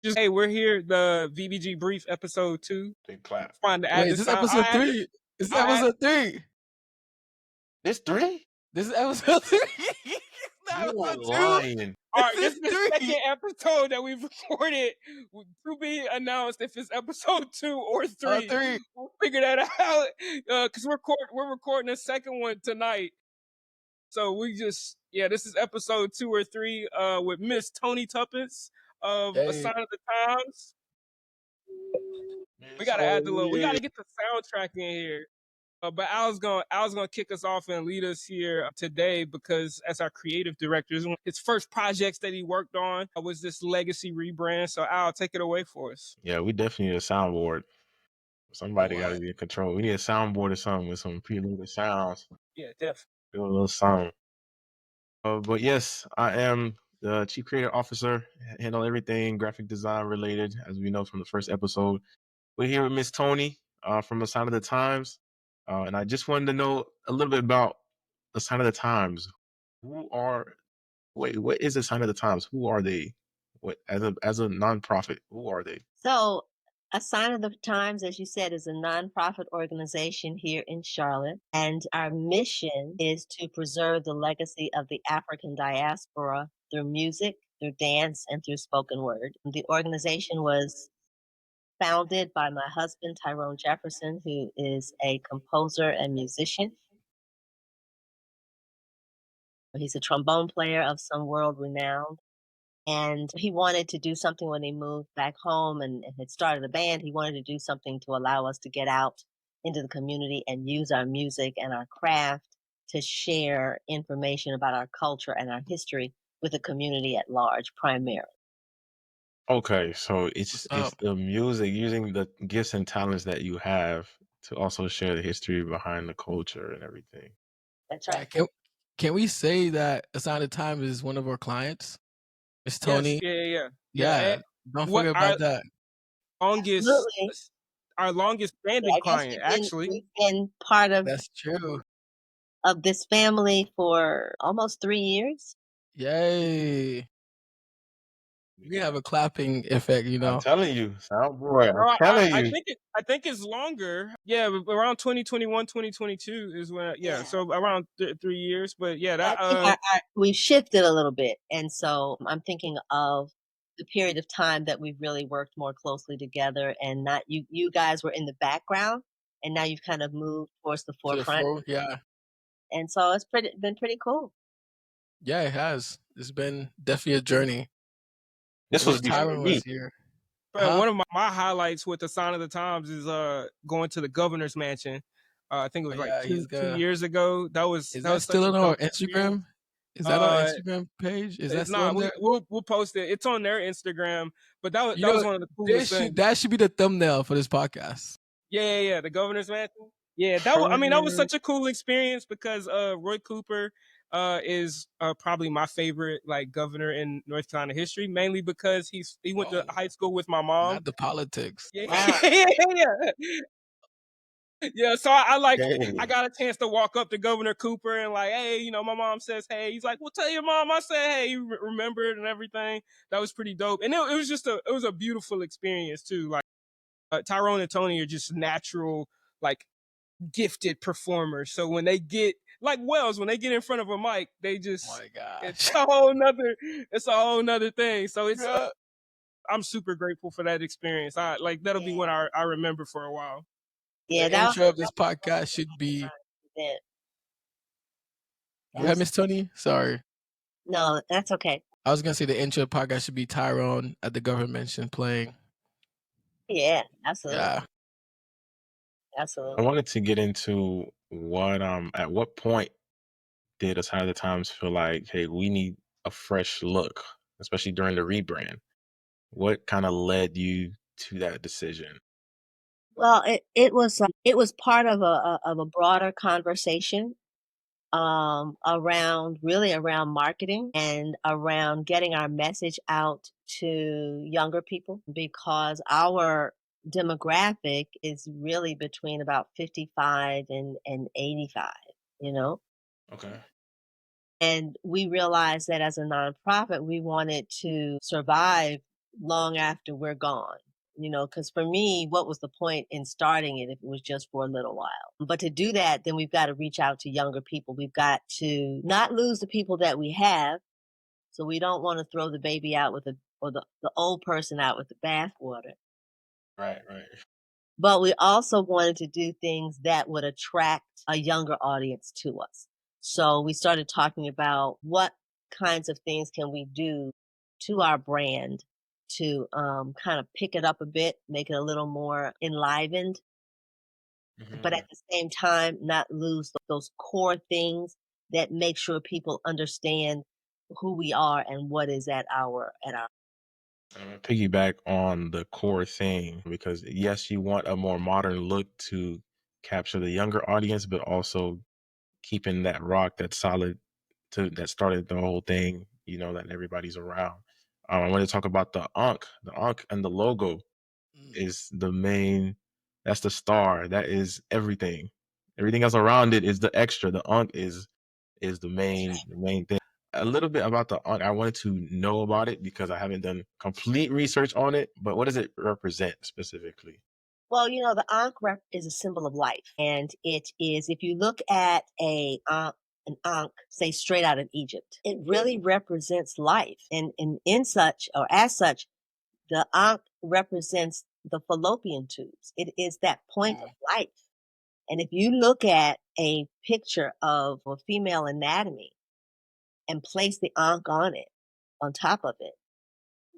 Just hey, we're here. The VBG brief episode 2. Big clap. Fine to add Wait, is this this sound. episode 3? Is this episode 3? This 3? This is episode 3. You are Episode 2. lying. All right, this This is the is 3. second episode that we've recorded to be announced if it's episode 2 or 3. 3. We'll figure that out because we're recording a second one tonight. So we just this is episode 2 or 3 with Miss Toni Tupponce of A Sign of the Times. We gotta add we gotta get the soundtrack in here. But Al's gonna kick us off and lead us here today because as our creative director, his first projects that he worked on was this legacy rebrand. So Al, take it away for us. Yeah, we definitely need a soundboard. Somebody got to be in control. We need a soundboard or something with some preloaded sounds. Yeah, definitely. Do a little song. But yes, I am the Chief Creative Officer, handle everything graphic design related, as we know from the first episode. We're here with Miss Toni from A Sign of the Times. And I just wanted to know a little bit about A Sign of the Times. What is A Sign of the Times? Who are they? What as a nonprofit, who are they? So A Sign of the Times, as you said, is a nonprofit organization here in Charlotte. And our mission is to preserve the legacy of the African diaspora through music, through dance, and through spoken word. The organization was founded by my husband, Tyrone Jefferson, who is a composer and musician. He's a trombone player of some world renown. And he wanted to do something when he moved back home and had started a band. He wanted to do something to allow us to get out into the community and use our music and our craft to share information about our culture and our history with the community at large, primarily. Okay, so it's the music, using the gifts and talents that you have to also share the history behind the culture and everything. That's right. Can we say that A Sign of the Times is one of our clients? Miss Toni? Yes, yeah. Don't forget about that. Our longest standing client, actually. We've been part of That's true. Of this family for almost 3 years. Yay. We have a clapping effect, I'm telling you, soundboy. I'm telling you. I think it's longer. Yeah, around 2021, 2022 is when. Yeah. So around 3 years. But yeah, that we've shifted a little bit, and so I'm thinking of the period of time that we've really worked more closely together, and not you guys were in the background, and now you've kind of moved towards the forefront. Yeah. And so it's been pretty cool. Yeah, it has. It's been definitely a journey. This was Tyrone was here. But one of my highlights with The Sign of the Times is going to the governor's mansion. I think it was like 2 years ago. Is that still on our Instagram? Is that our Instagram page? Is that still on there? We'll post it. It's on their Instagram. But that was one of the coolest things. That should be the thumbnail for this podcast. Yeah. The governor's mansion. Yeah, that was such a cool experience because Roy Cooper is probably my favorite governor in North Carolina history, mainly because he went to high school with my mom. Not the politics. Yeah. Yeah, so I got a chance to walk up to Governor Cooper and hey, my mom says, hey. He's like, well, tell your mom I said, hey, you remembered and everything. That was pretty dope. And it was just it was a beautiful experience too. Tyrone and Toni are just natural, gifted performers. So when they get when they get in front of a mic, they just it's a whole nother thing. So it's I'm super grateful for that experience. That'll be one I remember for a while. Yeah, the intro of this podcast should be. Go ahead, Miss Toni. Sorry. No, that's okay. I was gonna say the intro of the podcast should be Tyrone at the government mansion playing. Yeah, absolutely. Yeah. Absolutely. I wanted to get into at what point did A Sign of the Times feel like, hey, we need a fresh look, especially during the rebrand? What kind of led you to that decision? Well, it was part of a broader conversation around marketing and around getting our message out to younger people, because our demographic is really between about 55 and 85, Okay. And we realized that as a nonprofit, we wanted to survive long after we're gone. Because for me, what was the point in starting it if it was just for a little while? But to do that, then we've got to reach out to younger people. We've got to not lose the people that we have. So we don't want to throw the baby out with the old person out with the bathwater. Right. But we also wanted to do things that would attract a younger audience to us. So we started talking about what kinds of things can we do to our brand to kind of pick it up a bit, make it a little more enlivened, but at the same time, not lose those core things that make sure people understand who we are and what is at our. I'm gonna piggyback on the core thing because yes, you want a more modern look to capture the younger audience, but also keeping that rock, that solid that started the whole thing, that everybody's around. I want to talk about the Ankh. The Ankh and the logo is the main, that's the star. That is everything. Everything else around it is the extra. The Ankh is the main thing. A little bit about the Ankh. I wanted to know about it because I haven't done complete research on it, but what does it represent specifically? Well, the Ankh is a symbol of life. And it is, if you look at an Ankh, say straight out of Egypt, it really represents life. And in such, or as such, the Ankh represents the fallopian tubes. It is that point of life. And if you look at a picture of a female anatomy and place the Ankh on it, on top of it,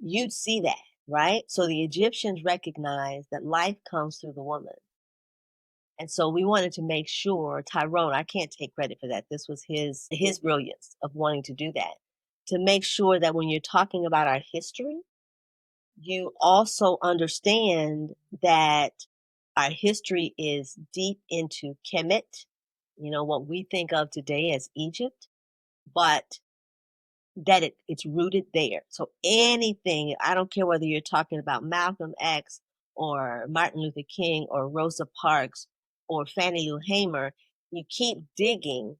you'd see that, right? So the Egyptians recognized that life comes through the woman. And so we wanted to make sure, Tyrone, I can't take credit for that. This was his brilliance of wanting to do that, to make sure that when you're talking about our history, you also understand that our history is deep into Kemet, what we think of today as Egypt, but that it's rooted there. So anything, I don't care whether you're talking about Malcolm X or Martin Luther King or Rosa Parks or Fannie Lou Hamer, you keep digging,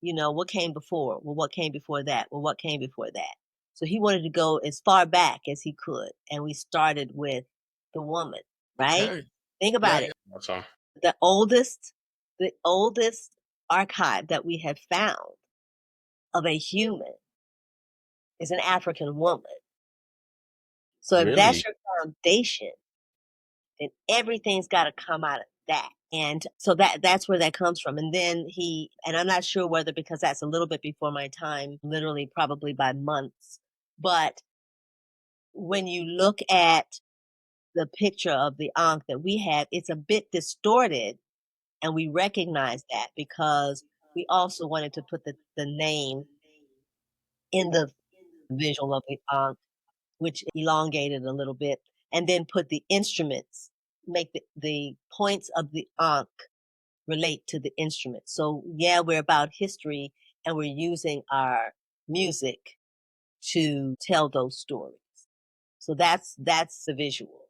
what came before? Well, what came before that? Well, what came before that? So he wanted to go as far back as he could. And we started with the woman, right? Okay. Think about it. That's all. The oldest archive that we have found of a human is an African woman. So if that's your foundation, then everything's got to come out of that. And so that's where that comes from. And then and I'm not sure whether because that's a little bit before my time, literally probably by months. But when you look at the picture of the Ankh that we have, it's a bit distorted. And we recognize that because we also wanted to put the name in the visual of the Ankh, which elongated a little bit, and then put the instruments, make the points of the Ankh relate to the instruments. So yeah, we're about history and we're using our music to tell those stories. So that's the visual.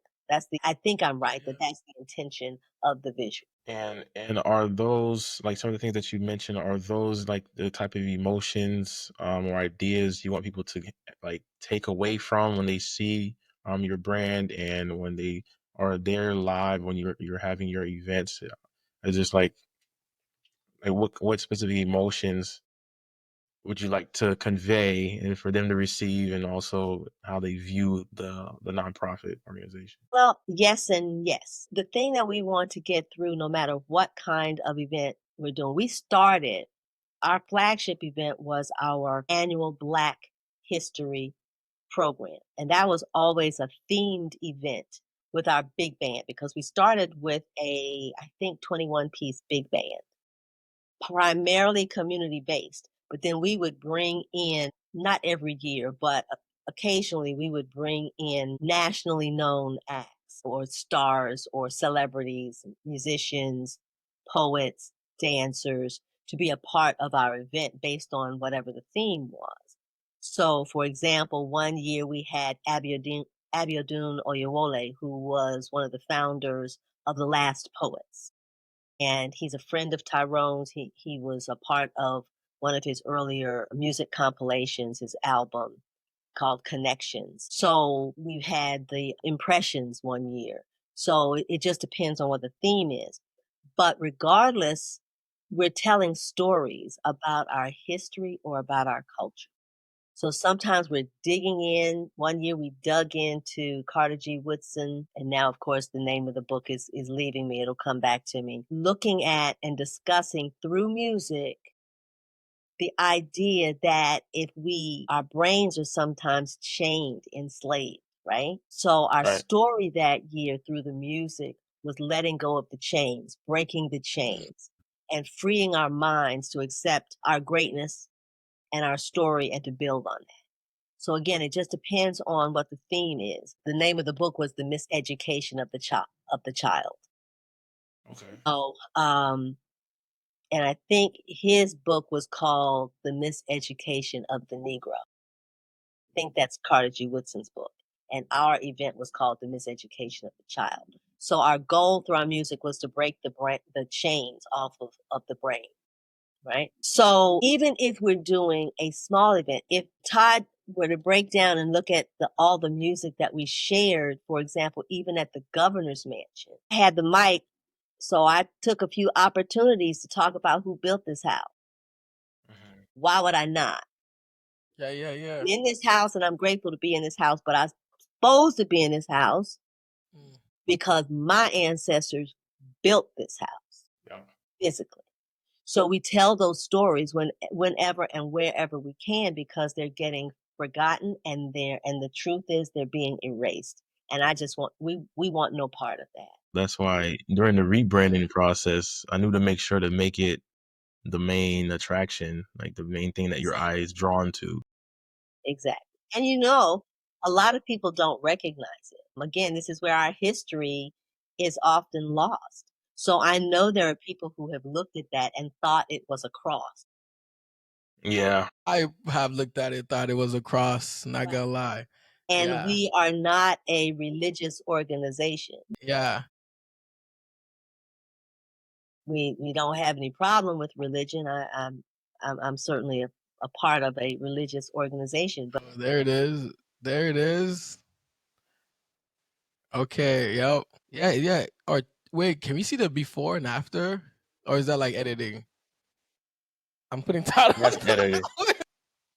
I think I'm right that that's the intention of the visual. And are those like some of the things that you mentioned? Are those like the type of emotions or ideas you want people to like take away from when they see your brand and when they are there live when you're having your events? It's just like what specific emotions would you like to convey and for them to receive, and also how they view the nonprofit organization? Well, yes and yes. The thing that we want to get through, no matter what kind of event we're doing, our flagship event was our annual Black History program. And that was always a themed event with our big band because we started with I think 21-piece big band, primarily community based. But then we would bring in, not every year, but occasionally we would bring in nationally known acts or stars or celebrities, musicians, poets, dancers to be a part of our event based on whatever the theme was. So, for example, one year we had Abiodun Oyewole, who was one of the founders of the Last Poets. And he's a friend of Tyrone's. He was a part of one of his earlier music compilations, his album. called Connections. So we've had the Impressions one year. So it just depends on what the theme is. But regardless, we're telling stories about our history or about our culture. So sometimes we're digging in. One year we dug into Carter G. Woodson, and now, of course, the name of the book is leaving me. It'll come back to me. Looking at and discussing through music the idea that our brains are sometimes chained, enslaved, right? So our story that year through the music was letting go of the chains, breaking the chains, and freeing our minds to accept our greatness and our story and to build on that. So again, it just depends on what the theme is. The name of the book was The Miseducation of the Child. Okay. Oh, and I think his book was called The Miseducation of the Negro. I think that's Carter G. Woodson's book. And our event was called The Miseducation of the Child. So our goal through our music was to break the chains off of the brain, right? So even if we're doing a small event, if Todd were to break down and look at all the music that we shared, for example, even at the governor's mansion, I had the mic. So I took a few opportunities to talk about who built this house. Mm-hmm. Why would I not? Yeah. I'm in this house, and I'm grateful to be in this house, but I'm supposed to be in this house because my ancestors built this house physically. So we tell those stories whenever and wherever we can because they're getting forgotten and the truth is they're being erased. And we want no part of that. That's why during the rebranding process, I knew to make sure to make it the main attraction, like the main thing that your eye is drawn to. Exactly. And a lot of people don't recognize it. Again, this is where our history is often lost. So I know there are people who have looked at that and thought it was a cross. Yeah. I have looked at it, thought it was a cross, not gonna lie. And we are not a religious organization. Yeah. We don't have any problem with religion. I'm certainly a part of a religious organization. But there it is. There it is. Okay. Yep. Yeah. Or wait, can we see the before and after, or is that like editing? I'm putting Todd. That's editing.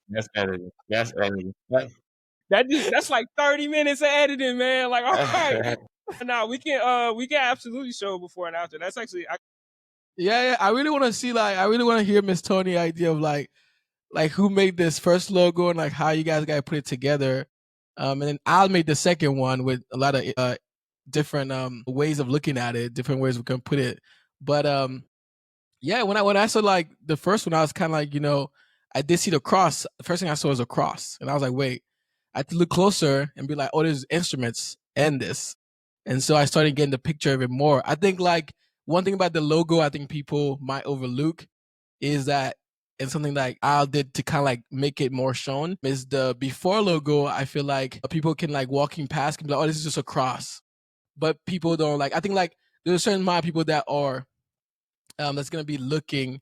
That's editing. That's editing. That's like 30 minutes of editing, man. Like, all right. No, we can absolutely show before and after. That's actually Yeah. I really want to see I really want to hear Miss Toni idea of like who made this first logo and like how you guys got to put it together. And then I'll make the second one with a lot of different ways of looking at it, different ways we can put it. But yeah, when I saw like the first one, I was kind of like, I did see the cross. The first thing I saw was a cross, and I was like, wait, I had to look closer and be like, oh, there's instruments and this. And so I started getting the picture of it more. I think like one thing about the logo, I think people might overlook is that, and something like Al did to kind of like make it more shown, is the before logo. I feel like people can like walking past can be like, oh, this is just a cross. But people don't like, I think like there's a certain amount of people that are, that's going to be looking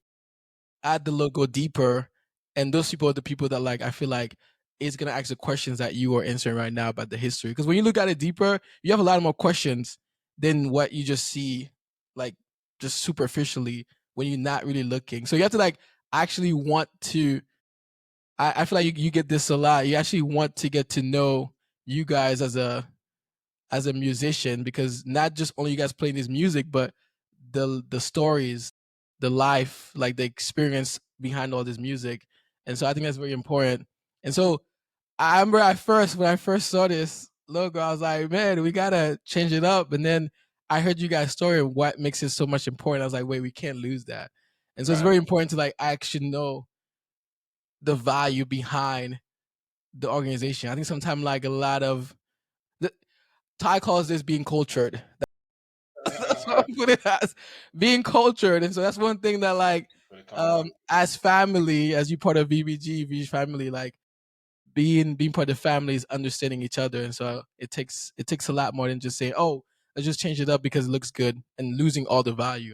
at the logo deeper. And those people are the people that like, I feel like is going to ask the questions that you are answering right now about the history. Because when you look at it deeper, you have a lot more questions than what you just see, like just superficially when you're not really looking. So you have to like actually want to, I feel like you get this a lot. You actually want to get to know you guys as a musician, because not just only you guys playing this music, but the stories, the life, like the experience behind all this music. And so I think that's very important. And so I remember when I first saw this logo, I was like, man, we gotta change it up. And then I heard you guys' story and what makes it so much important. I was like, wait, we can't lose that. And so it's very important to like actually know the value behind the organization. I think sometimes like a lot of Ty calls this being cultured. That's what I'm putting it as, being cultured. And so that's one thing that like as family, as you part of VBG family, like being part of the family is understanding each other. And so it takes a lot more than just saying, oh, let's just change it up because it looks good, and losing all the value.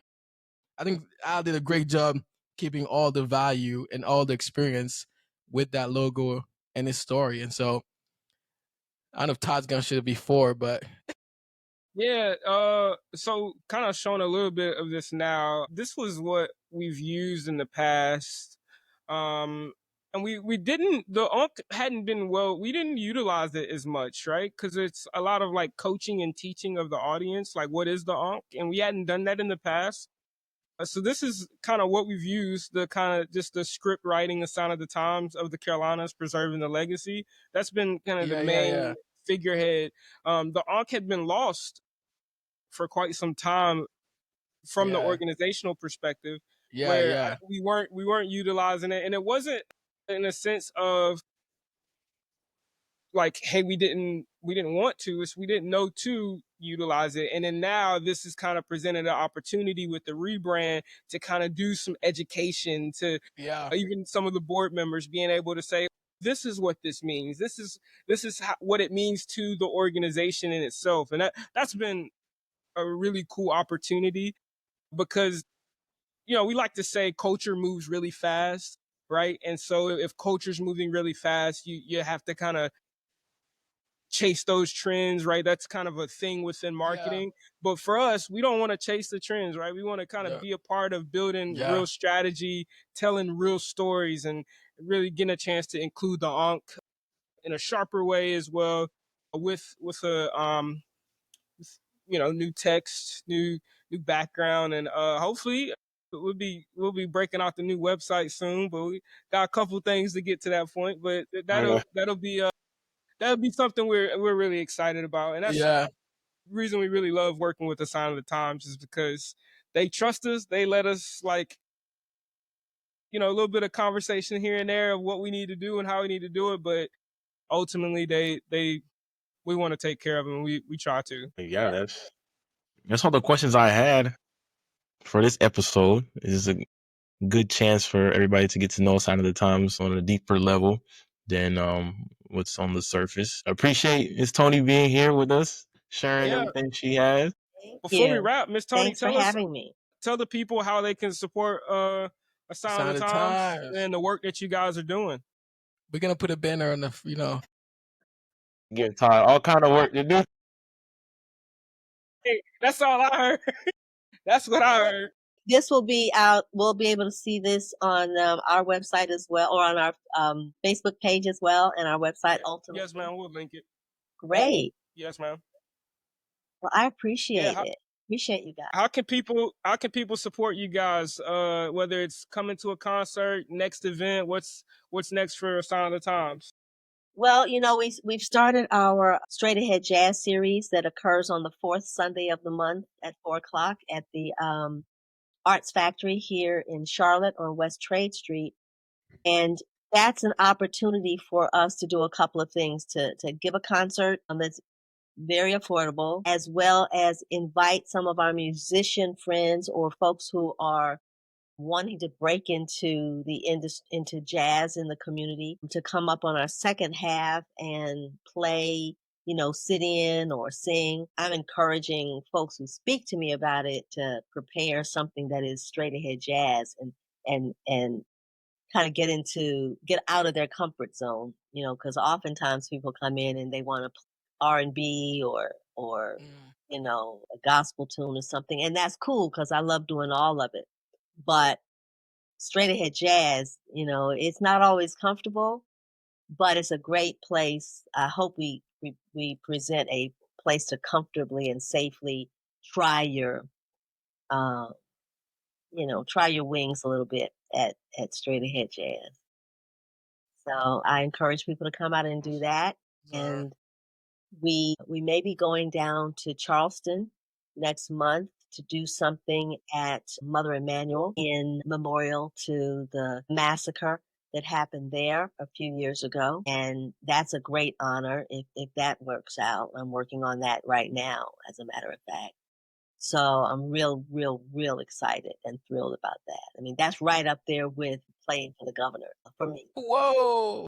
I think Al did a great job keeping all the value and all the experience with that logo and his story. And so I don't know if Todd's gonna share it before, but Yeah, so kind of showing a little bit of this now. This was what we've used in the past. And we didn't, the Ankh hadn't been we didn't utilize it as much, right? Because it's a lot of like coaching and teaching of the audience, like what is the Ankh? And we hadn't done that in the past. So this is kind of what we've used, the kind of just the script writing, the sign of the times of the Carolinas, preserving the legacy. That's been kind of the main figurehead. The Ankh had been lost for quite some time from the organizational perspective, where we weren't utilizing it, and it wasn't in a sense of like, hey, we didn't want to, it's we didn't know to utilize it. And then now this has kind of presented an opportunity with the rebrand to kind of do some education to even some of the board members being able to say, this is what this means, this is what it means to the organization in itself. And that's been a really cool opportunity, because we like to say culture moves really fast, right? And so if culture's moving really fast, you have to kind of chase those trends, right? That's kind of a thing within marketing. But for us, we don't want to chase the trends, right? We want to kind of be a part of building real strategy, telling real stories, and really getting a chance to include the Ankh in a sharper way as well, with a new text, new background, and hopefully we'll be breaking out the new website soon. But we got a couple things to get to that point. But that'll be something we're really excited about, and that's the reason we really love working with the Sign of the Times, is because they trust us. They let us a little bit of conversation here and there of what we need to do and how we need to do it, but ultimately we want to take care of them. We try to. Yeah, that's all the questions I had for this episode. Is a good chance for everybody to get to know Sign of the Times on a deeper level than what's on the surface. I appreciate Miss Toni being here with us, sharing everything she has. Before we wrap, Miss Toni, thanks for having me. Tell the people how they can support a Sign of the Times and the work that you guys are doing. We're gonna put a banner on the Get Todd all kind of work to do. Hey, that's all I heard. That's what I heard. This will be out. We'll be able to see this on our website as well, or on our Facebook page as well, and our website ultimately. Yes, ma'am. We'll link it. Great. Yes, ma'am. Well, I appreciate it. Appreciate you guys. How can people support you guys? Whether it's coming to a concert, next event, what's next for Sign of the Times? Well, we've started our Straight Ahead Jazz series that occurs on the fourth Sunday of the month at 4:00 at the Arts Factory here in Charlotte on West Trade Street. And that's an opportunity for us to do a couple of things, to give a concert that's very affordable, as well as invite some of our musician friends or folks who are wanting to break into into jazz in the community to come up on our second half and play, sit in or sing. I'm encouraging folks who speak to me about it to prepare something that is straight ahead jazz and kind of get out of their comfort zone, because oftentimes people come in and they want to R&B or a gospel tune or something, and that's cool because I love doing all of it. But straight ahead jazz, it's not always comfortable, but it's a great place. I hope we present a place to comfortably and safely try your wings a little bit at straight ahead jazz. So I encourage people to come out and do that. And we may be going down to Charleston next month to do something at Mother Emanuel in memorial to the massacre that happened there a few years ago. And that's a great honor if that works out. I'm working on that right now, as a matter of fact. So I'm real excited and thrilled about that. I mean, that's right up there with playing for the governor for me. Whoa.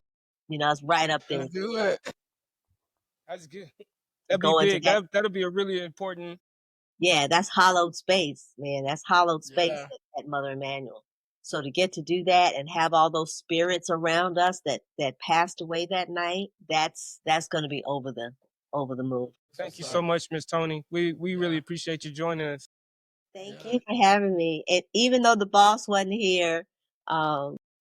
It's right up there. Let's do it. That's good. That'd be big. That'll be a really important. Yeah, that's hollowed space, man. That's hollowed space at Mother Emanuel. So to get to do that and have all those spirits around us that passed away that night, that's going to be over the moon. Thank you so much, Miss Toni. We really appreciate you joining us. Thank you for having me. And even though the boss wasn't here,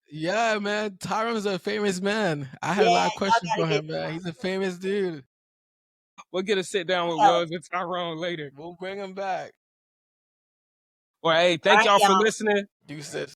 yeah, man, Tyrone's a famous man. I had a yeah, lot of questions y'all for gotta him, man. He's a famous dude. We'll get a sit down with help. Wells and Tyrone later. We'll bring him back. Well, hey, All thank right, y'all for y'all. listening. Deuces.